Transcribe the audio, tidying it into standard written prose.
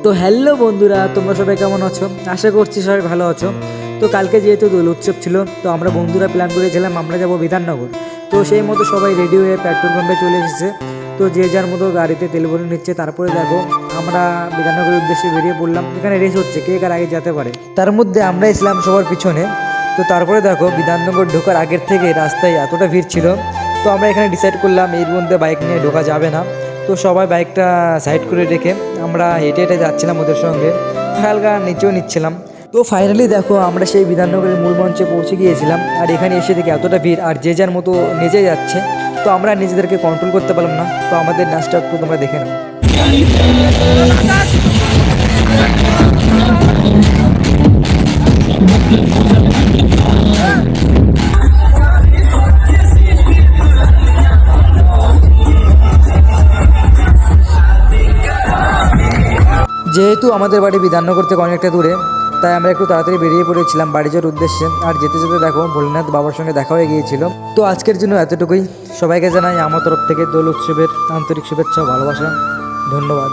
তো হ্যালো বন্ধুরা, তোমরা সবাই কেমন আছো? আশা করছি সবাই ভালো আছো। তো কালকে যেহেতু দোল উৎসব ছিল, তো আমরা বন্ধুরা প্ল্যান করেছিলাম আমরা যাব বিধাননগর। তো সেই মতো সবাই রেডি হয়ে পেট্রোল পাম্পে চলে এসেছে। তো যে যার মতো গাড়িতে তেল ভরে নিচ্ছে। তারপরে দেখো আমরা বিধাননগরের উদ্দেশ্যে বেরিয়ে পড়লাম। এখানে রেস হচ্ছে কে কার আগে যেতে পারে। তার মধ্যে আমরা ছিলাম সবার পিছনে। তো তারপরে দেখো বিধাননগর ঢোকার আগের থেকে রাস্তায় এতটা ভিড় ছিল। তো আমরা এখানে ডিসাইড করলাম এর মধ্যে বাইক নিয়ে ঢোকা যাবে না। তো সবাই বাইকটা সাইড করে রেখে আমরা হেঁটে হেঁটে যাচ্ছিলাম ওদের সঙ্গে, হালকা নিচেও নিচ্ছিলাম। তো ফাইনালি দেখো আমরা সেই বিধাননগরের মূল মঞ্চে পৌঁছে গিয়েছিলাম। আর এখানে এসে দেখি এতটা ভিড় আর যে যার মতো নেচে যাচ্ছে। তো আমরা নিজেদেরকে কন্ট্রোল করতে পারলাম না। তো আমাদের নাচটা একটু তোমরা দেখে নাও। যেহেতু আমাদের বাড়ি বিধাননগর থেকে অনেকটা দূরে, তাই আমরা একটু তাড়াতাড়ি বেরিয়ে পড়েছিলাম বাড়ি যাওয়ার উদ্দেশ্যে। আর যেতে যেতে দেখো ভোলেনাথ বাবার সঙ্গে দেখা হয়ে গিয়েছিল। তো আজকের জন্য এতটুকুই। সবাইকে জানাই আমার তরফ থেকে দোল উৎসবের আন্তরিক শুভেচ্ছা ও ভালোবাসা। ধন্যবাদ।